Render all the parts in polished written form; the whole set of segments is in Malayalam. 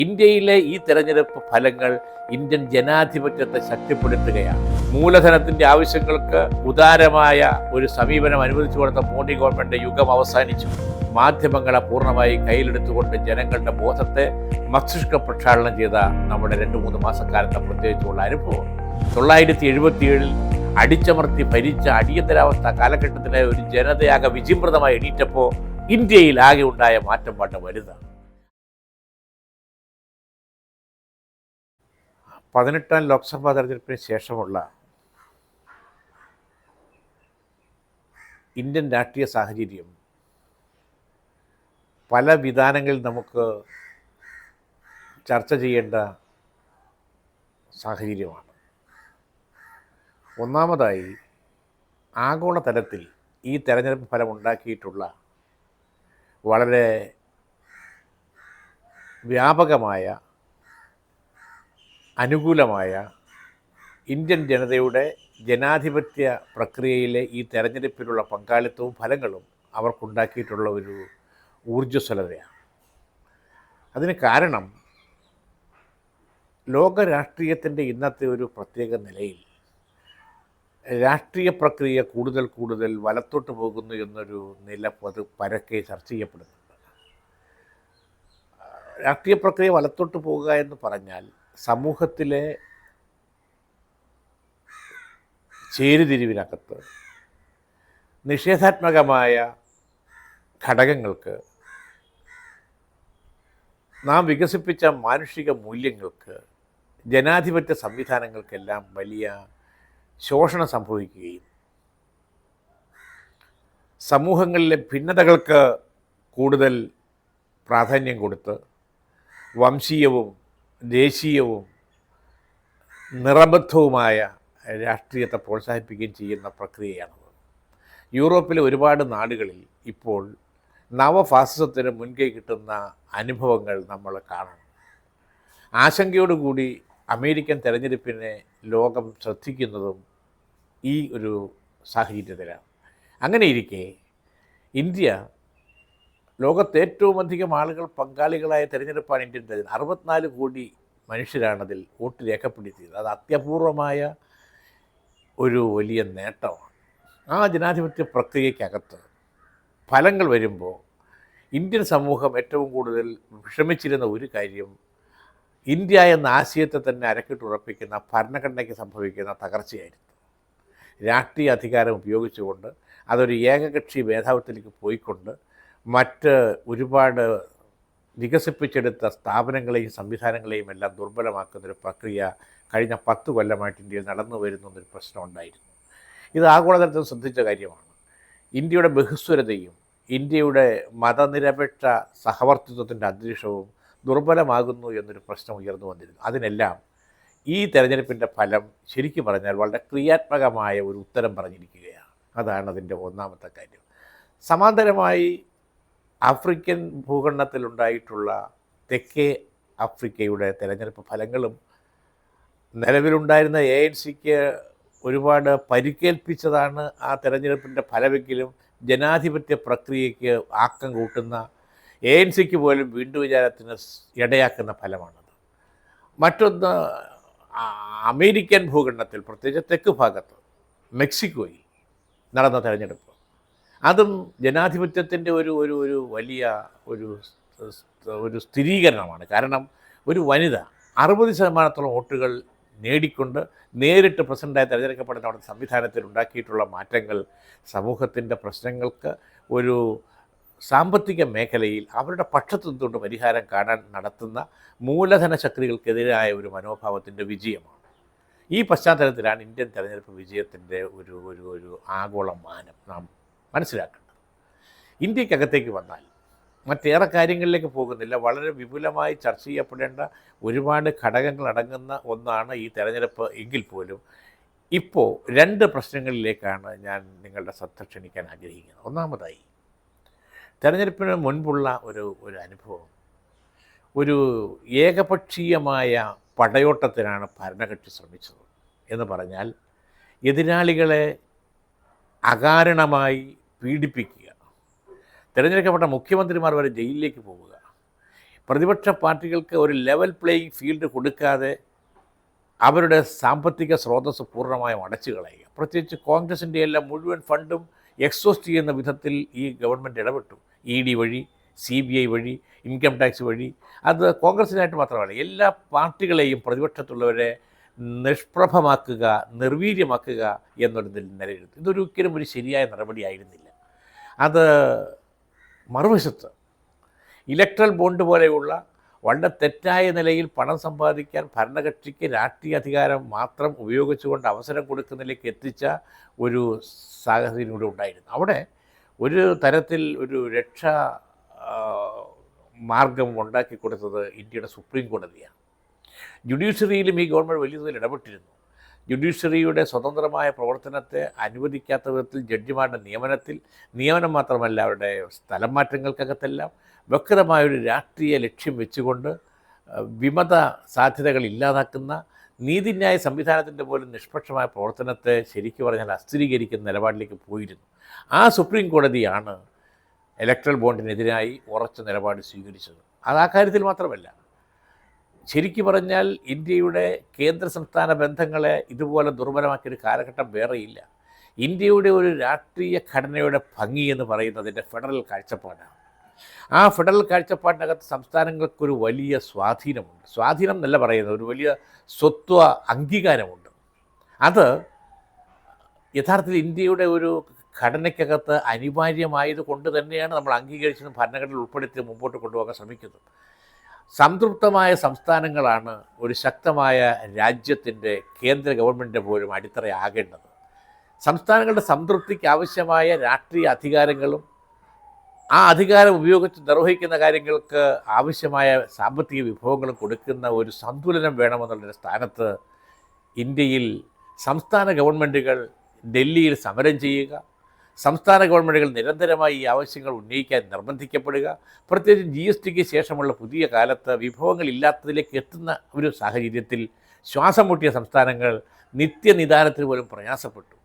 ഇന്ത്യയിലെ ഈ തെരഞ്ഞെടുപ്പ് ഫലങ്ങൾ ഇന്ത്യൻ ജനാധിപത്യത്തെ ശക്തിപ്പെടുത്തുകയാണ്. മൂലധനത്തിന്റെ ആവശ്യങ്ങൾക്ക് ഉദാരമായ ഒരു സമീപനം അനുവദിച്ചു കൊടുത്ത മോഡി ഗവൺമെന്റ് യുഗം അവസാനിച്ചു. മാധ്യമങ്ങളെ പൂർണ്ണമായി കയ്യിലെടുത്തുകൊണ്ട് ജനങ്ങളുടെ ബോധത്തെ മസ്തിഷ്ക പ്രക്ഷാളനം ചെയ്ത നമ്മുടെ 2-3 മാസക്കാലത്തെ പ്രത്യേകിച്ചുള്ള അനുഭവം 1977 അടിച്ചമർത്തി ഭരിച്ച അടിയന്തരാവസ്ഥ കാലഘട്ടത്തിലെ ഒരു ജനതയാകെ വിചിമ്രതമായി എണീറ്റപ്പോൾ ഇന്ത്യയിൽ ആകെ ഉണ്ടായ മാറ്റം വളരെ വലുതാണ്. 18ാം ലോക്സഭാ തെരഞ്ഞെടുപ്പിന് ശേഷമുള്ള ഇന്ത്യൻ രാഷ്ട്രീയ സാഹചര്യം പല വിധാനങ്ങളിൽ നമുക്ക് ചർച്ച ചെയ്യേണ്ട സാഹചര്യമാണ്. ഒന്നാമതായി, ആഗോളതലത്തിൽ ഈ തെരഞ്ഞെടുപ്പ് ഫലം ഉണ്ടാക്കിയിട്ടുള്ള വളരെ വ്യാപകമായ അനുകൂലമായ ഇന്ത്യൻ ജനതയുടെ ജനാധിപത്യ പ്രക്രിയയിലെ ഈ തെരഞ്ഞെടുപ്പിലുള്ള പങ്കാളിത്തവും ഫലങ്ങളും അവർക്കുണ്ടാക്കിയിട്ടുള്ള ഒരു ഊർജ്ജസ്വലതയാണ്. അതിന് കാരണം ലോക രാഷ്ട്രീയത്തിൻ്റെ ഇന്നത്തെ ഒരു പ്രത്യേക നിലയിൽ രാഷ്ട്രീയ പ്രക്രിയ കൂടുതൽ വലത്തോട്ട് പോകുന്നു എന്നൊരു നില പരക്കെ ചർച്ച ചെയ്യപ്പെടുന്നുണ്ട്. രാഷ്ട്രീയ പ്രക്രിയ വലത്തോട്ട് പോകുക എന്ന് പറഞ്ഞാൽ സമൂഹത്തിലെ ചേരിതിരിവിനകത്ത് നിഷേധാത്മകമായ ഘടകങ്ങൾക്ക്, നാം വികസിപ്പിച്ച മാനുഷിക മൂല്യങ്ങൾക്ക്, ജനാധിപത്യ സംവിധാനങ്ങൾക്കെല്ലാം വലിയ ശോഷണം സംഭവിക്കുകയും സമൂഹങ്ങളിലെ ഭിന്നതകൾക്ക് കൂടുതൽ പ്രാധാന്യം കൊടുത്ത് വംശീയവും ദേശീയവും നിറബദ്ധവുമായ രാഷ്ട്രീയത്തെ പ്രോത്സാഹിപ്പിക്കുകയും ചെയ്യുന്ന പ്രക്രിയയാണത്. യൂറോപ്പിലെ ഒരുപാട് നാടുകളിൽ ഇപ്പോൾ നവഫാസിസത്തിന് മുൻകൈ കിട്ടുന്ന അനുഭവങ്ങൾ നമ്മൾ കാണണം. ആശങ്കയോടുകൂടി അമേരിക്കൻ തെരഞ്ഞെടുപ്പിനെ ലോകം ശ്രദ്ധിക്കുന്നതും ഈ ഒരു സാഹചര്യത്തിലാണ്. അങ്ങനെയിരിക്കെ ഇന്ത്യ ലോകത്ത് ഏറ്റവും അധികം ആളുകൾ പങ്കാളികളായ തെരഞ്ഞെടുപ്പാണ് ഇന്ത്യൻ തെരഞ്ഞെടുപ്പ്. 64 കോടി മനുഷ്യരാണതിൽ വോട്ട് രേഖപ്പെടുത്തിയത്. അത് അത്യപൂർവമായ ഒരു വലിയ നേട്ടമാണ്. ആ ജനാധിപത്യ പ്രക്രിയക്കകത്ത് ഫലങ്ങൾ വരുമ്പോൾ ഇന്ത്യൻ സമൂഹം ഏറ്റവും കൂടുതൽ വിഷമിച്ചിരുന്ന ഒരു കാര്യം ഇന്ത്യ എന്ന ആശയത്തെ തന്നെ അരക്കിട്ടുറപ്പിക്കുന്ന ഭരണഘടനയ്ക്ക് സംഭവിക്കുന്ന തകർച്ചയായിരുന്നു. രാഷ്ട്രീയ അധികാരം ഉപയോഗിച്ചുകൊണ്ട് അതൊരു ഏകകക്ഷി മേധാവിത്വത്തിലേക്ക് പോയിക്കൊണ്ട് മറ്റ് ഒരുപാട് വികസിപ്പിച്ചെടുത്ത സ്ഥാപനങ്ങളെയും സംവിധാനങ്ങളെയും എല്ലാം ദുർബലമാക്കുന്നൊരു പ്രക്രിയ കഴിഞ്ഞ 10 കൊല്ലമായിട്ട് ഇന്ത്യയിൽ നടന്നു വരുന്നൊരു പ്രശ്നമുണ്ടായിരുന്നു. ഇത് ആഗോളതലത്തിൽ ശ്രദ്ധിച്ച കാര്യമാണ്. ഇന്ത്യയുടെ ബഹുസ്വരതയും ഇന്ത്യയുടെ മതനിരപേക്ഷ സഹവർത്തിത്വത്തിൻ്റെ അന്തരീക്ഷവും ദുർബലമാകുന്നു എന്നൊരു പ്രശ്നം ഉയർന്നു വന്നിരുന്നു. അതിനെല്ലാം ഈ തെരഞ്ഞെടുപ്പിൻ്റെ ഫലം ശരിക്കും പറഞ്ഞാൽ വളരെ ക്രിയാത്മകമായ ഒരു ഉത്തരം പറഞ്ഞിരിക്കുകയാണ്. അതാണ് അതിൻ്റെ ഒന്നാമത്തെ കാര്യം. സമാന്തരമായി ആഫ്രിക്കൻ ഭൂഖണ്ഡത്തിലുണ്ടായിട്ടുള്ള തെക്കേ ആഫ്രിക്കയുടെ തെരഞ്ഞെടുപ്പ് ഫലങ്ങളും നിലവിലുണ്ടായിരുന്ന ANC-ക്ക് ഒരുപാട് പരിക്കേൽപ്പിച്ചതാണ് ആ തെരഞ്ഞെടുപ്പിൻ്റെ ഫലമെങ്കിലും ജനാധിപത്യ പ്രക്രിയയ്ക്ക് ആക്കം കൂട്ടുന്ന ANC-ക്ക് പോലും വീണ്ടും വിചാരത്തിന് ഇടയാക്കുന്ന ഫലമാണത്. മറ്റൊന്ന്, അമേരിക്കൻ ഭൂഖണ്ഡത്തിൽ പ്രത്യേകിച്ച് തെക്ക് ഭാഗത്ത് മെക്സിക്കോയിൽ നടന്ന തെരഞ്ഞെടുപ്പ്, അതും ജനാധിപത്യത്തിൻ്റെ ഒരു വലിയ ഒരു സ്ഥിരീകരണമാണ്. കാരണം ഒരു വനിത 60% വോട്ടുകൾ നേടിക്കൊണ്ട് നേരിട്ട് പ്രസിഡൻ്റായി തിരഞ്ഞെടുക്കപ്പെടുന്ന അവിടെ സംവിധാനത്തിൽ ഉണ്ടാക്കിയിട്ടുള്ള മാറ്റങ്ങൾ സമൂഹത്തിൻ്റെ പ്രശ്നങ്ങൾക്ക് ഒരു സാമ്പത്തിക മേഖലയിൽ അവരുടെ പക്ഷത്തു നിന്നുകൊണ്ട് പരിഹാരം കാണാൻ നടത്തുന്ന മൂലധന ശക്തികൾക്കെതിരായ ഒരു മനോഭാവത്തിൻ്റെ വിജയമാണ്. ഈ പശ്ചാത്തലത്തിലാണ് ഇന്ത്യൻ തെരഞ്ഞെടുപ്പ് വിജയത്തിൻ്റെ ഒരു ആഗോള മാനം നാം മനസ്സിലാക്കേണ്ടത്. ഇന്ത്യക്കകത്തേക്ക് വന്നാൽ മറ്റേറെ കാര്യങ്ങളിലേക്ക് പോകുന്നില്ല. വളരെ വിപുലമായി ചർച്ച ചെയ്യപ്പെടേണ്ട ഒരുപാട് ഘടകങ്ങൾ അടങ്ങുന്ന ഒന്നാണ് ഈ തെരഞ്ഞെടുപ്പ് എങ്കിൽ പോലും ഇപ്പോൾ 2 പ്രശ്നങ്ങളിലേക്കാണ് ഞാൻ നിങ്ങളുടെ ശ്രദ്ധ ക്ഷണിക്കാൻ ആഗ്രഹിക്കുന്നത്. ഒന്നാമതായി, തെരഞ്ഞെടുപ്പിന് മുൻപുള്ള ഒരു അനുഭവം, ഒരു ഏകപക്ഷീയമായ പടയോട്ടത്തിനാണ് ഭരണകക്ഷി ശ്രമിച്ചത്. എന്ന് പറഞ്ഞാൽ എതിരാളികളെ അകാരണമായി പീഡിപ്പിക്കുക, തിരഞ്ഞെടുക്കപ്പെട്ട മുഖ്യമന്ത്രിമാർ വരെ ജയിലിലേക്ക് പോവുക, പ്രതിപക്ഷ പാർട്ടികൾക്ക് ഒരു ലെവൽ പ്ലേയിങ് ഫീൽഡ് കൊടുക്കാതെ അവരുടെ സാമ്പത്തിക സ്രോതസ്സ് പൂർണ്ണമായും അടച്ചു കളയുക. പ്രത്യേകിച്ച് കോൺഗ്രസിൻ്റെ എല്ലാം മുഴുവൻ ഫണ്ടും എക്സോസ്റ്റ് ചെയ്യുന്ന വിധത്തിൽ ഈ ഗവൺമെൻറ് ഇടപെട്ടു. ED വഴി, CBI വഴി, ഇൻകം ടാക്സ് വഴി. അത് കോൺഗ്രസിനായിട്ട് മാത്രമല്ല, എല്ലാ പാർട്ടികളെയും പ്രതിപക്ഷത്തുള്ളവരെ നിഷ്പ്രഭമാക്കുക, നിർവീര്യമാക്കുക എന്നൊരു നിലയിലെത്തി. ഇതൊരിക്കലും ഒരു ശരിയായ നടപടിയായിരുന്നില്ല. അത് മറുവശത്ത് ഇലക്ട്രൽ ബോണ്ട് പോലെയുള്ള വളരെ തെറ്റായ നിലയിൽ പണം സമ്പാദിക്കാൻ ഭരണകക്ഷിക്ക് രാഷ്ട്രീയ അധികാരം മാത്രം ഉപയോഗിച്ചുകൊണ്ട് അവസരം കൊടുക്കുന്നതിലേക്ക് എത്തിച്ച ഒരു സാഹചര്യം കൂടെ ഉണ്ടായിരുന്നു. അവിടെ ഒരു തരത്തിൽ ഒരു രക്ഷാ മാർഗം ഉണ്ടാക്കി കൊടുത്തത് ഇന്ത്യയുടെ സുപ്രീം കോടതിയാണ്. ജുഡീഷ്യറിയിലും ഈ ഗവൺമെൻറ് വലിയ തോതിൽ ഇടപെട്ടിരുന്നു. ജുഡീഷ്യറിയുടെ സ്വതന്ത്രമായ പ്രവർത്തനത്തെ അനുവദിക്കാത്ത വിധത്തിൽ ജഡ്ജിമാരുടെ നിയമനം മാത്രമല്ല, അവരുടെ സ്ഥലം മാറ്റങ്ങൾക്കകത്തെല്ലാം വ്യക്തമായൊരു രാഷ്ട്രീയ ലക്ഷ്യം വെച്ചുകൊണ്ട് വിമത സാധ്യതകൾ ഇല്ലാതാക്കുന്ന നീതിന്യായ സംവിധാനത്തിൻ്റെ പോലും നിഷ്പക്ഷമായ പ്രവർത്തനത്തെ ശരിക്കും പറഞ്ഞാൽ അസ്ഥിരീകരിക്കുന്ന നിലപാടിലേക്ക് പോയിരുന്നു. ആ സുപ്രീം കോടതിയാണ് ഇലക്ട്രൽ ബോണ്ടിനെതിരായി ഉറച്ച നിലപാട് സ്വീകരിച്ചത്. അത് ആ കാര്യത്തിൽ മാത്രമല്ല, ശരിക്കു പറഞ്ഞാൽ ഇന്ത്യയുടെ കേന്ദ്ര സംസ്ഥാന ബന്ധങ്ങളെ ഇതുപോലെ ദുർബലമാക്കിയൊരു കാലഘട്ടം വേറെയില്ല. ഇന്ത്യയുടെ ഒരു രാഷ്ട്രീയ ഘടനയുടെ ഭംഗി എന്ന് പറയുന്നതിൻ്റെ ഫെഡറൽ കാഴ്ചപ്പാടാണ്. ആ ഫെഡറൽ കാഴ്ചപ്പാടിനകത്ത് സംസ്ഥാനങ്ങൾക്കൊരു വലിയ സ്വാധീനമുണ്ട്. സ്വാധീനം എന്നല്ല പറയുന്നത്, ഒരു വലിയ സ്വത്വ അംഗീകാരമുണ്ട്. അത് യഥാർത്ഥത്തിൽ ഇന്ത്യയുടെ ഒരു ഘടനയ്ക്കകത്ത് അനിവാര്യമായത് കൊണ്ട് തന്നെയാണ് നമ്മൾ അംഗീകരിച്ചതും ഭരണഘടനയിൽ ഉൾപ്പെടുത്തി മുമ്പോട്ട് കൊണ്ടുപോകാൻ ശ്രമിക്കുന്നത്. സംതൃപ്തമായ സംസ്ഥാനങ്ങളാണ് ഒരു ശക്തമായ രാജ്യത്തിൻ്റെ കേന്ദ്ര ഗവൺമെൻറ്റിൻ്റെ പോലും അടിത്തറയാകേണ്ടത്. സംസ്ഥാനങ്ങളുടെ സംതൃപ്തിക്ക് ആവശ്യമായ രാഷ്ട്രീയ അധികാരങ്ങളും ആ അധികാരം ഉപയോഗിച്ച് നിർവഹിക്കുന്ന കാര്യങ്ങൾക്ക് ആവശ്യമായ സാമ്പത്തിക വിഭവങ്ങളും കൊടുക്കുന്ന ഒരു സന്തുലനം വേണമെന്നുള്ളൊരു സ്ഥാനത്ത് ഇന്ത്യയിൽ സംസ്ഥാന ഗവൺമെൻറ്റുകൾ ഡൽഹിയിൽ സമരം ചെയ്യുക, സംസ്ഥാന ഗവൺമെൻറ്റുകൾ നിരന്തരമായി ഈ ആവശ്യങ്ങൾ ഉന്നയിക്കാൻ നിർബന്ധിക്കപ്പെടുക, പ്രത്യേകിച്ച് GSTക്ക് ശേഷമുള്ള പുതിയ കാലത്ത് വിഭവങ്ങളില്ലാത്തതിലേക്ക് എത്തുന്ന ഒരു സാഹചര്യത്തിൽ ശ്വാസം മുട്ടിയ സംസ്ഥാനങ്ങൾ നിത്യനിദാനത്തിന് പോലും പ്രയാസപ്പെട്ടു.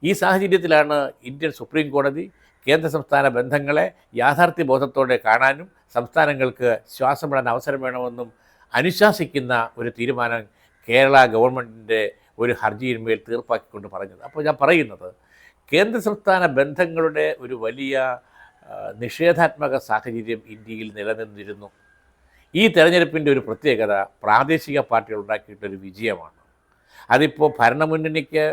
ഈ സാഹചര്യത്തിലാണ് ഇന്ത്യൻ സുപ്രീം കോടതി കേന്ദ്ര സംസ്ഥാന ബന്ധങ്ങളെ യാഥാർത്ഥ്യബോധത്തോടെ കാണാനും സംസ്ഥാനങ്ങൾക്ക് ശ്വാസം വിടാൻ അവസരം വേണമെന്നും അനുശാസിക്കുന്ന ഒരു തീരുമാനം കേരള ഗവൺമെൻറ്റിൻ്റെ ഒരു ഹർജിയിന്മേൽ തീർപ്പാക്കിക്കൊണ്ട് പറഞ്ഞത്. അപ്പോൾ ഞാൻ പറയുന്നത്, കേന്ദ്ര സംസ്ഥാന ബന്ധങ്ങളുടെ ഒരു വലിയ നിഷേധാത്മക സാഹചര്യം ഇന്ത്യയിൽ നിലനിന്നിരുന്നു. ഈ തെരഞ്ഞെടുപ്പിൻ്റെ ഒരു പ്രത്യേകത പ്രാദേശിക പാർട്ടികൾ ഉണ്ടാക്കിയിട്ടൊരു വിജയമാണ്. അതിപ്പോൾ ഭരണമുന്നണിക്ക്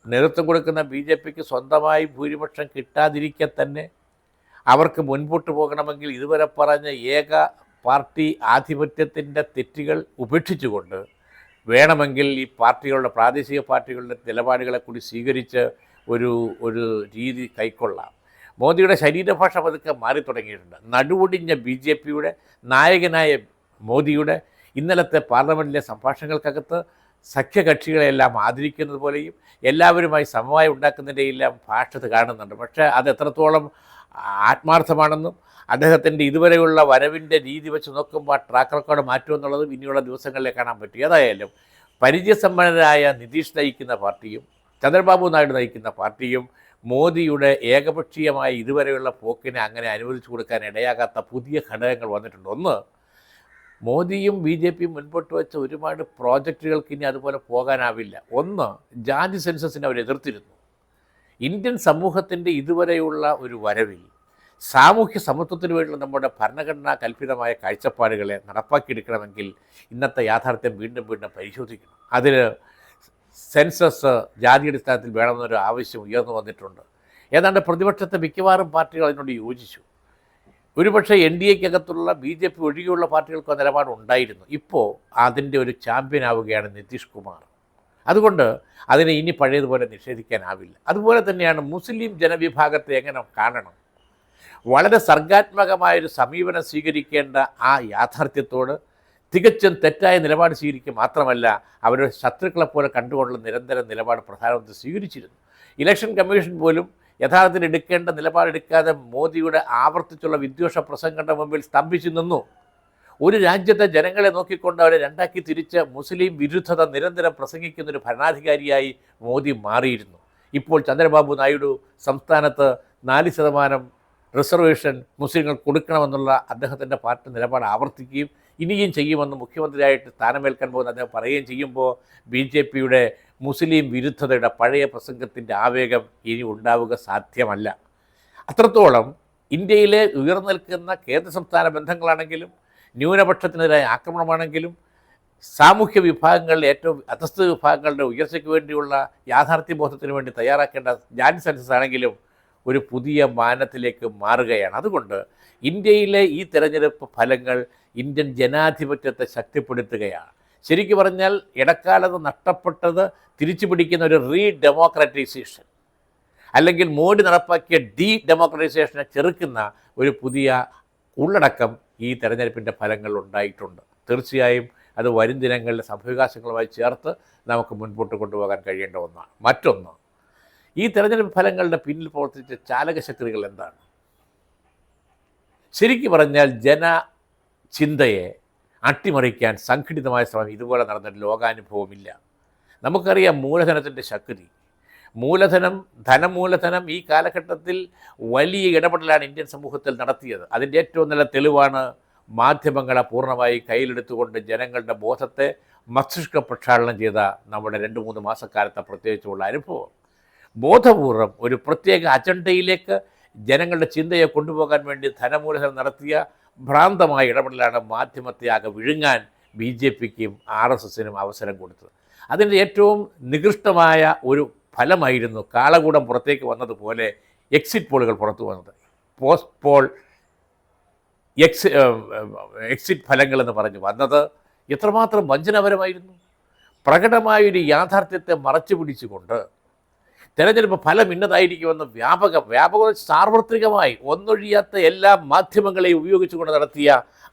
നേതൃത്വം കൊടുക്കുന്ന BJPക്ക് സ്വന്തമായി ഭൂരിപക്ഷം കിട്ടാതിരിക്കെ തന്നെ അവർക്ക് മുൻപോട്ട് പോകണമെങ്കിൽ ഇതുവരെ പറഞ്ഞ ഏക പാർട്ടി ആധിപത്യത്തിൻ്റെ തെറ്റുകൾ ഉപേക്ഷിച്ചുകൊണ്ട് വേണമെങ്കിൽ ഈ പാർട്ടികളുടെ പ്രാദേശിക പാർട്ടികളുടെ നിലപാടുകളെ കൂടി സ്വീകരിച്ച് ഒരു രീതി കൈക്കൊള്ളാം. മോദിയുടെ ശരീരഭാഷ പതുക്കെ മാറി തുടങ്ങിയിട്ടുണ്ട്. നടുവൊടിഞ്ഞ BJPയുടെ നായകനായ മോദിയുടെ ഇന്നലത്തെ പാർലമെൻറ്റിലെ സംഭാഷണങ്ങൾക്കകത്ത് സഖ്യകക്ഷികളെല്ലാം ആദരിക്കുന്നത് പോലെയും എല്ലാവരുമായി സമവായം ഉണ്ടാക്കുന്നതിൻ്റെയെല്ലാം ഭാഷ കാണുന്നുണ്ട്. പക്ഷേ അത് എത്രത്തോളം ആത്മാർത്ഥമാണെന്നും അദ്ദേഹത്തിൻ്റെ ഇതുവരെയുള്ള വരവിൻ്റെ രീതി വെച്ച് നോക്കുമ്പോൾ ട്രാക്ക് റെക്കോർഡ് മാറ്റുമെന്നുള്ളതും ഇനിയുള്ള ദിവസങ്ങളിലേ കാണാൻ പറ്റും. ഏതായാലും പരിചയസമ്പന്നരായ നിതീഷ് നയിക്കുന്ന പാർട്ടിയും ചന്ദ്രബാബു നായിഡു നയിക്കുന്ന പാർട്ടിയും മോദിയുടെ ഏകപക്ഷീയമായ ഇതുവരെയുള്ള പോക്കിനെ അങ്ങനെ അനുവദിച്ചു കൊടുക്കാൻ ഇടയാകാത്ത പുതിയ ഘടകങ്ങൾ വന്നിട്ടുണ്ട്. ഒന്ന്, മോദിയും BJPയും മുൻപോട്ട് വെച്ച ഒരുപാട് പ്രോജക്റ്റുകൾക്ക് ഇനി അതുപോലെ പോകാനാവില്ല. ഒന്ന്, ജാതി സെൻസസിനെ അവർ എതിർത്തിരുന്നു. ഇന്ത്യൻ സമൂഹത്തിൻ്റെ ഇതുവരെയുള്ള ഒരു വരവിൽ സാമൂഹ്യ സമത്വത്തിന് വേണ്ടിയുള്ള നമ്മുടെ ഭരണഘടനാ കൽപ്പിതമായ കാഴ്ചപ്പാടുകളെ നടപ്പാക്കിയെടുക്കണമെങ്കിൽ ഇന്നത്തെ യാഥാർത്ഥ്യം വീണ്ടും പരിശോധിക്കണം. അതിന് സെൻസസ് ജാതിയടിസ്ഥാനത്തിൽ വേണമെന്നൊരു ആവശ്യം ഉയർന്നു വന്നിട്ടുണ്ട്. ഏതാണ്ട് പ്രതിപക്ഷത്തെ മിക്കവാറും പാർട്ടികൾ അതിനോട് യോജിച്ചു. ഒരുപക്ഷെ NDAക്കകത്തുള്ള BJP ഒഴികെയുള്ള പാർട്ടികൾക്ക് നിലപാടുണ്ടായിരുന്നു. ഇപ്പോൾ അതിൻ്റെ ഒരു ചാമ്പ്യനാവുകയാണ് നിതീഷ് കുമാർ. അതുകൊണ്ട് അതിനെ ഇനി പഴയതുപോലെ നിഷേധിക്കാനാവില്ല. അതുപോലെ തന്നെയാണ് മുസ്ലിം ജനവിഭാഗത്തെ എങ്ങനെ കാണണം. വളരെ സർഗാത്മകമായൊരു സമീപനം സ്വീകരിക്കേണ്ട ആ യാഥാർത്ഥ്യത്തോട് തികച്ചും തെറ്റായ നിലപാട് സ്വീകരിക്കുക മാത്രമല്ല, അവരുടെ ശത്രുക്കളെപ്പോലെ കണ്ടുകൊണ്ടുള്ള നിരന്തരം നിലപാട് പ്രധാനമന്ത്രി സ്വീകരിച്ചിരുന്നു. ഇലക്ഷൻ കമ്മീഷൻ പോലും യഥാർത്ഥത്തിൽ എടുക്കേണ്ട നിലപാടെടുക്കാതെ മോദിയുടെ ആവർത്തിച്ചുള്ള വിദ്വേഷ പ്രസംഗങ്ങളുടെ മുമ്പിൽ സ്തംഭിച്ചു നിന്നു. ഒരു രാജ്യത്തെ ജനങ്ങളെ നോക്കിക്കൊണ്ട് അവരെ രണ്ടാക്കി തിരിച്ച് മുസ്ലിം വിരുദ്ധത നിരന്തരം പ്രസംഗിക്കുന്നൊരു ഭരണാധികാരിയായി മോദി മാറിയിരുന്നു. ഇപ്പോൾ ചന്ദ്രബാബു നായിഡു സംസ്ഥാനത്ത് 4% റിസർവേഷൻ മുസ്ലിങ്ങൾ കൊടുക്കണമെന്നുള്ള അദ്ദേഹത്തിൻ്റെ പാർട്ടി നിലപാട് ആവർത്തിക്കുകയും ഇനിയും ചെയ്യുമെന്ന് മുഖ്യമന്ത്രിയായിട്ട് സ്ഥാനമേൽക്കാൻ പോകുന്ന അദ്ദേഹം പറയുകയും ചെയ്യുമ്പോൾ BJPയുടെ മുസ്ലിം വിരുദ്ധതയുടെ പഴയ പ്രസംഗത്തിൻ്റെ ആവേഗം ഇനി ഉണ്ടാവുക സാധ്യമല്ല. അത്രത്തോളം ഇന്ത്യയിലെ ഉയർന്നു നിൽക്കുന്ന കേന്ദ്ര സംസ്ഥാന ബന്ധങ്ങളാണെങ്കിലും ന്യൂനപക്ഷത്തിനെതിരായ ആക്രമണമാണെങ്കിലും സാമൂഹ്യ വിഭാഗങ്ങളിലെ ഏറ്റവും അധസ്ഥ വിഭാഗങ്ങളുടെ ഉയർച്ചയ്ക്ക് വേണ്ടിയുള്ള യാഥാർത്ഥ്യബോധത്തിന് വേണ്ടി തയ്യാറാക്കേണ്ട ജാതി സെൻസസ് ആണെങ്കിലും ഒരു പുതിയ മാനത്തിലേക്ക് മാറുകയാണ്. അതുകൊണ്ട് ഇന്ത്യയിലെ ഈ തെരഞ്ഞെടുപ്പ് ഫലങ്ങൾ ഇന്ത്യൻ ജനാധിപത്യത്തെ ശക്തിപ്പെടുത്തുകയാണ്. ശരിക്കു പറഞ്ഞാൽ ഇടക്കാലത്ത് നഷ്ടപ്പെട്ടത് തിരിച്ചു പിടിക്കുന്ന ഒരു ഡെമോക്രാറ്റൈസേഷൻ അല്ലെങ്കിൽ മോഡി നടപ്പാക്കിയ ഡെമോക്രാറ്റൈസേഷനെ ചെറുക്കുന്ന ഒരു പുതിയ ഉള്ളടക്കം ഈ തെരഞ്ഞെടുപ്പിൻ്റെ ഫലങ്ങൾ ഉണ്ടായിട്ടുണ്ട്. തീർച്ചയായും അത് വരും ദിനങ്ങളിലെ സംഭവവികാസങ്ങളുമായി ചേർത്ത് നമുക്ക് മുൻപോട്ട് കൊണ്ടുപോകാൻ കഴിയേണ്ട ഒന്നാണ്. മറ്റൊന്ന്, ഈ തെരഞ്ഞെടുപ്പ് ഫലങ്ങളുടെ പിന്നിൽ പ്രവർത്തിച്ച ചാലകശക്തികൾ എന്താണ്? ശരിക്കു പറഞ്ഞാൽ ജനചിന്തയെ അട്ടിമറിക്കാൻ സംഘടിതമായ ശ്രമം ഇതുപോലെ നടന്നിട്ട് ലോകാനുഭവമില്ല. നമുക്കറിയാം മൂലധനത്തിൻ്റെ ശക്തി. ധനമൂലധനം ഈ കാലഘട്ടത്തിൽ വലിയ ഇടപെടലാണ് ഇന്ത്യൻ സമൂഹത്തിൽ നടത്തിയത്. അതിൻ്റെ ഏറ്റവും നല്ല തെളിവാണ് മാധ്യമങ്ങളെ പൂർണ്ണമായി കയ്യിലെടുത്തുകൊണ്ട് ജനങ്ങളുടെ ബോധത്തെ മസ്തിഷ്ക പ്രക്ഷാളനം ചെയ്ത നമ്മുടെ 2-3 മാസക്കാലത്തെ പ്രത്യേകിച്ചുള്ള അനുഭവം. ബോധപൂർവം ഒരു പ്രത്യേക അജണ്ടയിലേക്ക് ജനങ്ങളുടെ ചിന്തയെ കൊണ്ടുപോകാൻ വേണ്ടി ധനമൂലധനം നടത്തിയ ഭ്രാന്തമായ ഇടപെടലാണ് മാധ്യമത്തെ ആകെ വിഴുങ്ങാൻ BJPക്കും RSSനും അവസരം കൊടുത്തത്. അതിൻ്റെ ഏറ്റവും നികൃഷ്ടമായ ഒരു ഫലമായിരുന്നു കാളകൂടം പുറത്തേക്ക് വന്നതുപോലെ എക്സിറ്റ് പോളുകൾ പുറത്തു വന്നത്. പോസ്റ്റ് പോൾ എക്സിറ്റ് ഫലങ്ങളെന്ന് പറഞ്ഞു വന്നത് എത്രമാത്രം വഞ്ചനാപരമായിരുന്നു. പ്രകടമായൊരു യാഥാർത്ഥ്യത്തെ മറച്ചു പിടിച്ചുകൊണ്ട് തെരഞ്ഞെടുപ്പ് ഫലം ഇന്നതായിരിക്കുമെന്ന് വ്യാപക സാർവത്രികമായി ഒന്നൊഴിയാത്ത എല്ലാ മാധ്യമങ്ങളെയും ഉപയോഗിച്ചുകൊണ്ട് നടത്തിയ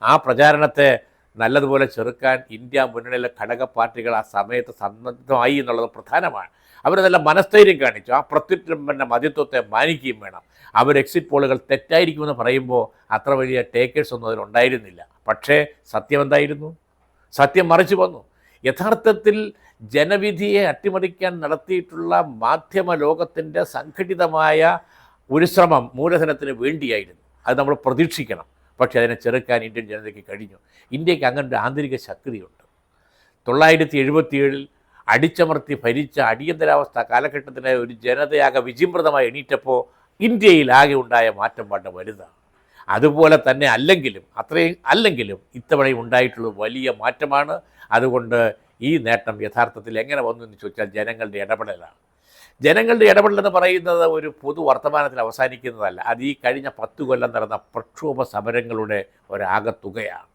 ആ പ്രചാരണത്തെ നല്ലതുപോലെ ചെറുക്കാൻ ഇന്ത്യ മുന്നണിയിലെ ഘടക പാർട്ടികൾ ആ സമയത്ത് സന്നദ്ധമായി എന്നുള്ളത് പ്രധാനമാണ്. അവർ നല്ല മനസ്ഥൈര്യം കാണിച്ചു. ആ പ്രത്യുൽപ്പന്ന മതിത്വത്തെ മാനിക്കുകയും വേണം. അവർ എക്സിറ്റ് പോളുകൾ തെറ്റായിരിക്കുമെന്ന് പറയുമ്പോൾ അത്ര വലിയ ടേക്കേഴ്സ് ഒന്നും അതിലുണ്ടായിരുന്നില്ല. പക്ഷേ സത്യം എന്തായിരുന്നു? സത്യം മറിച്ചു വന്നു. യഥാർത്ഥത്തിൽ ജനവിധിയെ അട്ടിമറിക്കാൻ നടത്തിയിട്ടുള്ള മാധ്യമ ലോകത്തിൻ്റെ സംഘടിതമായ ഒരു ശ്രമം മൂലധനത്തിന് വേണ്ടിയായിരുന്നു. അത് നമ്മൾ പ്രതീക്ഷിക്കണം. പക്ഷേ അതിനെ ചെറുക്കാൻ ഇന്ത്യൻ ജനതയ്ക്ക് കഴിഞ്ഞു. ഇന്ത്യക്ക് അങ്ങനെ ആന്തരിക ശക്തിയുണ്ട്. 1977 അടിച്ചമർത്തി ഭരിച്ച അടിയന്തരാവസ്ഥ കാലഘട്ടത്തിലെ ഒരു ജനതയാകെ വിചിമ്രതമായി എണീറ്റപ്പോൾ ഇന്ത്യയിൽ ആകെ ഉണ്ടായ മാറ്റം വളരെ വലുതാണ്. അതുപോലെ തന്നെ അല്ലെങ്കിലും ഇത്തവണയും ഉണ്ടായിട്ടുള്ളത് വലിയ മാറ്റമാണ്. അതുകൊണ്ട് ഈ നേട്ടം യഥാർത്ഥത്തിൽ എങ്ങനെ വന്നു എന്ന് ചോദിച്ചാൽ ജനങ്ങളുടെ ഇടപെടലാണ്. ജനങ്ങളുടെ ഇടപെടലെന്ന് പറയുന്നത് ഒരു പൊതു വർത്തമാനത്തിൽ അവസാനിക്കുന്നതല്ല. അത് ഈ കഴിഞ്ഞ 10 കൊല്ലം നടന്ന പ്രക്ഷോഭ സമരങ്ങളുടെ ഒരാകത്തുകയാണ്.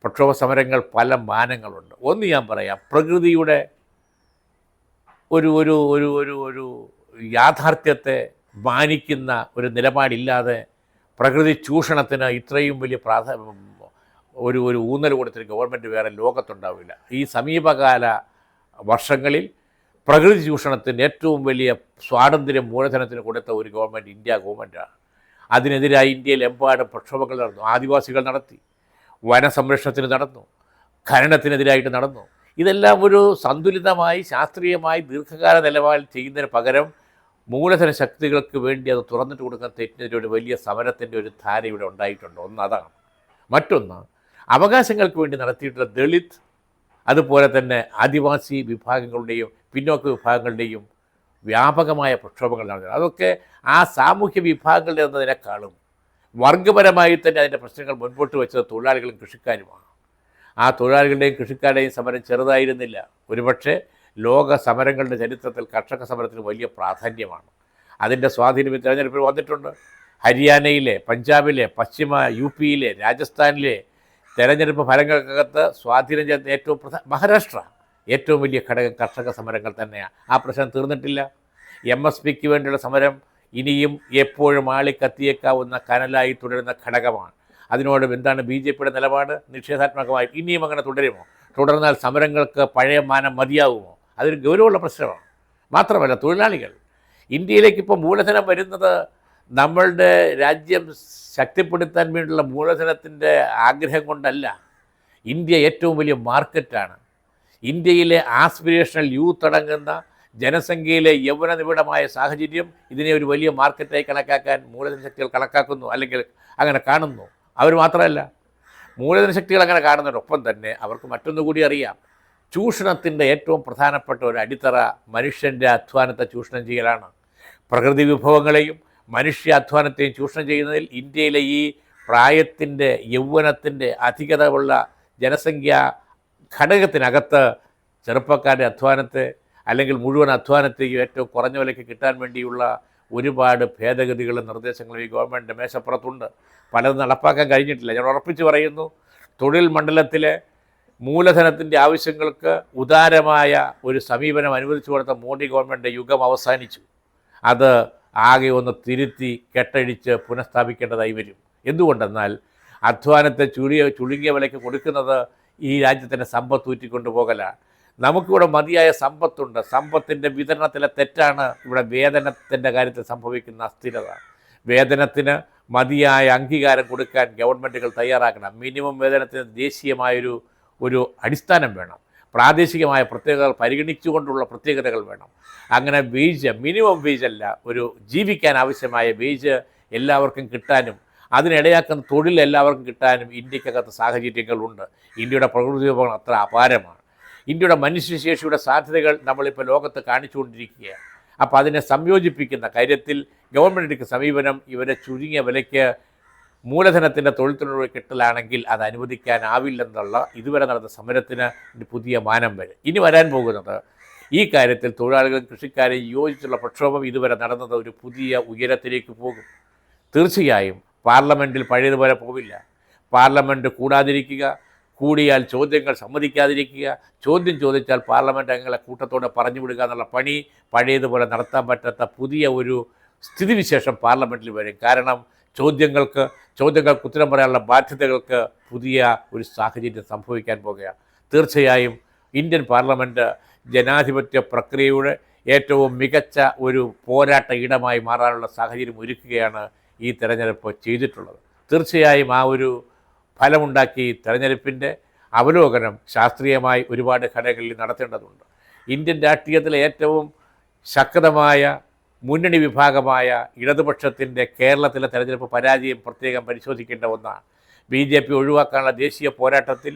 പ്രക്ഷോഭ സമരങ്ങൾ പല മാനങ്ങളുണ്ട്. ഒന്ന് ഞാൻ പറയാം, പ്രകൃതിയുടെ ഒരു ഒരു ഒരു ഒരു ഒരു യാഥാർത്ഥ്യത്തെ മാനിക്കുന്ന ഒരു നിലപാടില്ലാതെ പ്രകൃതി ചൂഷണത്തിന് ഇത്രയും വലിയ ഒരു ഊന്നൽ കൊടുത്തൊരു ഗവൺമെൻറ് വേറെ ലോകത്തുണ്ടാവില്ല. ഈ സമീപകാല വർഷങ്ങളിൽ പ്രകൃതി ചൂഷണത്തിന് ഏറ്റവും വലിയ സ്വാതന്ത്ര്യം മൂലധനത്തിന് കൊടുത്ത ഒരു ഗവൺമെൻറ് ഇന്ത്യ ഗവൺമെൻറ്റാണ്. അതിനെതിരായി ഇന്ത്യയിലെമ്പാടും പ്രക്ഷോഭങ്ങൾ നടന്നു. ആദിവാസികൾ നടത്തി, വനസംരക്ഷണത്തിന് നടന്നു, ഖനനത്തിനെതിരായിട്ട് നടന്നു. ഇതെല്ലാം ഒരു സന്തുലിതമായി ശാസ്ത്രീയമായി ദീർഘകാല നിലപാടിൽ ചെയ്യുന്നതിന് പകരം മൂലധന ശക്തികൾക്ക് വേണ്ടി അത് തുറന്നിട്ട് കൊടുക്കുന്ന തെറ്റിനെതിരെ ഒരു വലിയ സമരത്തിൻ്റെ ഒരു ധാര ഇവിടെ ഉണ്ടായിട്ടുണ്ട്. ഒന്ന് അതാണ്. മറ്റൊന്ന്, അവകാശങ്ങൾക്ക് വേണ്ടി നടത്തിയിട്ടുള്ള ദളിത്, അതുപോലെ തന്നെ ആദിവാസി വിഭാഗങ്ങളുടെയും പിന്നോക്ക വിഭാഗങ്ങളുടെയും വ്യാപകമായ പ്രക്ഷോഭങ്ങൾ നടന്നത്. അതൊക്കെ ആ സാമൂഹ്യ വിഭാഗങ്ങളുടെ എന്നതിനേക്കാളും വർഗപരമായി തന്നെ അതിൻ്റെ പ്രശ്നങ്ങൾ മുൻപോട്ട് വെച്ചത് തൊഴിലാളികളും കൃഷിക്കാരുമാണ്. ആ തൊഴിലാളികളുടെയും കൃഷിക്കാരുടെയും സമരം ചെറുതായിരുന്നില്ല. ഒരുപക്ഷെ ലോക സമരങ്ങളുടെ ചരിത്രത്തിൽ കർഷക സമരത്തിന് വലിയ പ്രാധാന്യമാണ്. അതിൻ്റെ സ്വാധീനം തെരഞ്ഞെടുപ്പിൽ വന്നിട്ടുണ്ട്. ഹരിയാനയിലെ, പഞ്ചാബിലെ, പശ്ചിമ UP-യിലെ, രാജസ്ഥാനിലെ തെരഞ്ഞെടുപ്പ് ഫലങ്ങൾക്കകത്ത് സ്വാധീനം ചെലുത്തുന്ന ഏറ്റവും മഹാരാഷ്ട്ര ഏറ്റവും വലിയ ഘടകം കർഷക സമരങ്ങൾ തന്നെയാണ്. ആ പ്രശ്നം തീർന്നിട്ടില്ല. MSPക്ക് വേണ്ടിയുള്ള സമരം ഇനിയും എപ്പോഴും ആളിക്കത്തിയേക്കാവുന്ന കനലായി തുടരുന്ന ഘടകമാണ്. അതിനോട് എന്താണ് BJPയുടെ നിലപാട്? നിഷേധാത്മകമായി ഇനിയും അങ്ങനെ തുടരുമോ? തുടർന്നാൽ സമരങ്ങൾക്ക് പഴയ മാനം മതിയാവുമോ? അതൊരു ഗൗരവമുള്ള പ്രശ്നമാണ്. മാത്രമല്ല, തൊഴിലാളികൾ ഇന്ത്യയിലേക്ക് ഇപ്പോൾ മൂലധനം വരുന്നത് നമ്മളുടെ രാജ്യം ശക്തിപ്പെടുത്താൻ വേണ്ടിയുള്ള മൂലധനത്തിൻ്റെ ആഗ്രഹം കൊണ്ടല്ല. ഇന്ത്യ ഏറ്റവും വലിയ മാർക്കറ്റാണ്. ഇന്ത്യയിലെ ആസ്പിരേഷണൽ യൂത്ത് അടങ്ങുന്ന ജനസംഖ്യയിലെ യൗവന നിബിഡമായ സാഹചര്യം ഇതിനെ ഒരു വലിയ മാർക്കറ്റായി കണക്കാക്കാൻ മൂലധന ശക്തികൾ കണക്കാക്കുന്നു, അല്ലെങ്കിൽ അങ്ങനെ കാണുന്നു. അവർ മാത്രമല്ല, മൂലധന ശക്തികൾ അങ്ങനെ കാണുന്നതിനൊപ്പം തന്നെ അവർക്ക് മറ്റൊന്നുകൂടി അറിയാം. ചൂഷണത്തിൻ്റെ ഏറ്റവും പ്രധാനപ്പെട്ട ഒരു അടിത്തറ മനുഷ്യൻ്റെ അധ്വാനത്തെ ചൂഷണം ചെയ്യലാണ്. പ്രകൃതി വിഭവങ്ങളെയും മനുഷ്യ അധ്വാനത്തെയും ചൂഷണം ചെയ്യുന്നതിൽ ഇന്ത്യയിലെ ഈ പ്രായത്തിൻ്റെ യൗവനത്തിൻ്റെ അധികതയുള്ള ജനസംഖ്യ ഘടകത്തിനകത്ത് ചെറുപ്പക്കാരുടെ അധ്വാനത്തെ അല്ലെങ്കിൽ മുഴുവൻ അധ്വാനത്തെയും ഏറ്റവും കുറഞ്ഞ വിലയ്ക്ക് കിട്ടാൻ വേണ്ടിയുള്ള ഒരുപാട് ഭേദഗതികളും നിർദ്ദേശങ്ങളും ഈ ഗവൺമെൻറ് മേശപ്പുറത്തുണ്ട്. പലതും നടപ്പാക്കാൻ കഴിഞ്ഞിട്ടില്ല. ഞാൻ ഉറപ്പിച്ച് പറയുന്നു, തൊഴിൽ മണ്ഡലത്തിലെ മൂലധനത്തിൻ്റെ ആവശ്യങ്ങൾക്ക് ഉദാരമായ ഒരു സമീപനം അനുവദിച്ചു കൊടുത്ത മോഡി ഗവൺമെൻറ് യുഗം അവസാനിച്ചു. അത് ആകെ ഒന്ന് തിരുത്തി കെട്ടഴിച്ച് പുനഃസ്ഥാപിക്കേണ്ടതായി വരും. എന്തുകൊണ്ടെന്നാൽ അധ്വാനത്തെ ചുളുങ്ങിയ വിലയ്ക്ക് കൊടുക്കുന്നത് ഈ രാജ്യത്തിൻ്റെ സമ്പത്ത് ഊറ്റിക്കൊണ്ടുപോകലാണ്. നമുക്കിവിടെ മതിയായ സമ്പത്തുണ്ട്. സമ്പത്തിൻ്റെ വിതരണത്തിലെ തെറ്റാണ് ഇവിടെ വേതനത്തിൻ്റെ കാര്യത്തിൽ സംഭവിക്കുന്ന അസ്ഥിരത. വേതനത്തിന് മതിയായ അംഗീകാരം കൊടുക്കാൻ ഗവൺമെൻറ്റുകൾ തയ്യാറാക്കണം. മിനിമം വേതനത്തിന് ദേശീയമായൊരു അടിസ്ഥാനം വേണം. പ്രാദേശികമായ പ്രത്യേകതകൾ പരിഗണിച്ചുകൊണ്ടുള്ള പ്രത്യേകതകൾ വേണം. അങ്ങനെ മിനിമം വേജല്ല, ഒരു ജീവിക്കാൻ ആവശ്യമായ വേജ് എല്ലാവർക്കും കിട്ടാനും അതിനിടയാക്കുന്ന തൊഴിൽ എല്ലാവർക്കും കിട്ടാനും ഇന്ത്യക്കകത്ത് സാഹചര്യങ്ങളുണ്ട്. ഇന്ത്യയുടെ പ്രകൃതി വിഭവങ്ങൾ അത്ര അപാരമാണ്. ഇന്ത്യയുടെ മനുഷ്യശേഷിയുടെ സാധ്യതകൾ നമ്മളിപ്പോൾ ലോകത്ത് കാണിച്ചുകൊണ്ടിരിക്കുകയാണ്. അപ്പോൾ അതിനെ സംയോജിപ്പിക്കുന്ന കാര്യത്തിൽ ഗവൺമെൻറ്റിൻ്റെ സമീപനം ഇവരെ ചുരുങ്ങിയ വിലയ്ക്ക് മൂലധനത്തിൻ്റെ തൊഴിൽ കിട്ടലാണെങ്കിൽ അത് അനുവദിക്കാനാവില്ലെന്നുള്ള ഇതുവരെ നടന്ന സമരത്തിന് പുതിയ മാനം വരെ. ഇനി വരാൻ പോകുന്നത് ഈ കാര്യത്തിൽ തൊഴിലാളികളും കൃഷിക്കാരെയും യോജിച്ചുള്ള പ്രക്ഷോഭം ഇതുവരെ നടന്നത് ഒരു പുതിയ ഉയരത്തിലേക്ക് പോകും. തീർച്ചയായും പാർലമെൻറ്റിൽ പഴയതുപോലെ പോവില്ല. പാർലമെൻറ്റ് കൂടാതിരിക്കുക, കൂടിയാൽ ചോദ്യങ്ങൾ സമ്മതിക്കാതിരിക്കുക, ചോദ്യം ചോദിച്ചാൽ പാർലമെൻറ്റ് അംഗങ്ങളെ കൂട്ടത്തോടെ പറഞ്ഞു വിടുക എന്നുള്ള പണി പഴയതുപോലെ നടത്താൻ പറ്റാത്ത പുതിയ ഒരു സ്ഥിതിവിശേഷം പാർലമെൻറ്റിൽ വരും. കാരണം ചോദ്യങ്ങൾക്ക് ഉത്തരം പറയാനുള്ള ബാധ്യതകൾക്ക് പുതിയ ഒരു സാഹചര്യം സംഭവിക്കാൻ പോകുകയാണ്. തീർച്ചയായും ഇന്ത്യൻ പാർലമെൻറ്റ് ജനാധിപത്യ പ്രക്രിയയുടെ ഏറ്റവും മികച്ച ഒരു പോരാട്ട ഇടമായി മാറാനുള്ള സാഹചര്യം ഒരുക്കുകയാണ് ഈ തെരഞ്ഞെടുപ്പ് ചെയ്തിട്ടുള്ളത്. തീർച്ചയായും ആ ഒരു ഫലമുണ്ടാക്കി തെരഞ്ഞെടുപ്പിൻ്റെ അവലോകനം ശാസ്ത്രീയമായി ഒരുപാട് ഘടകങ്ങളിൽ നടത്തേണ്ടതുണ്ട്. ഇന്ത്യൻ രാഷ്ട്രീയത്തിലെ ഏറ്റവും ശക്തമായ മുന്നണി വിഭാഗമായ ഇടതുപക്ഷത്തിൻ്റെ കേരളത്തിലെ തെരഞ്ഞെടുപ്പ് പരാജയം പ്രത്യേകം പരിശോധിക്കേണ്ട ഒന്നാണ്. BJP ഒഴിവാക്കാനുള്ള ദേശീയ പോരാട്ടത്തിൽ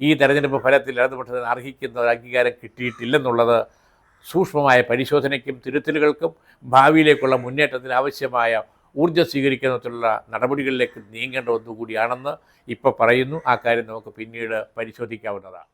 ഈ തെരഞ്ഞെടുപ്പ് ഫലത്തിൽ ഇടതുപക്ഷത്തിന് അർഹിക്കുന്ന ഒരു അംഗീകാരം കിട്ടിയിട്ടില്ലെന്നുള്ളത് സൂക്ഷ്മമായ പരിശോധനയ്ക്കും തിരുത്തലുകൾക്കും ഭാവിയിലേക്കുള്ള മുന്നേറ്റത്തിന് ആവശ്യമായ ഊർജ്ജം സ്വീകരിക്കുന്നതിനുള്ള നടപടികളിലേക്ക് നീങ്ങേണ്ട ഒന്നുകൂടിയാണെന്ന് ഇപ്പോൾ പറയുന്നു. ആ കാര്യം നമുക്ക് പിന്നീട് പരിശോധിക്കാവുന്നതാണ്.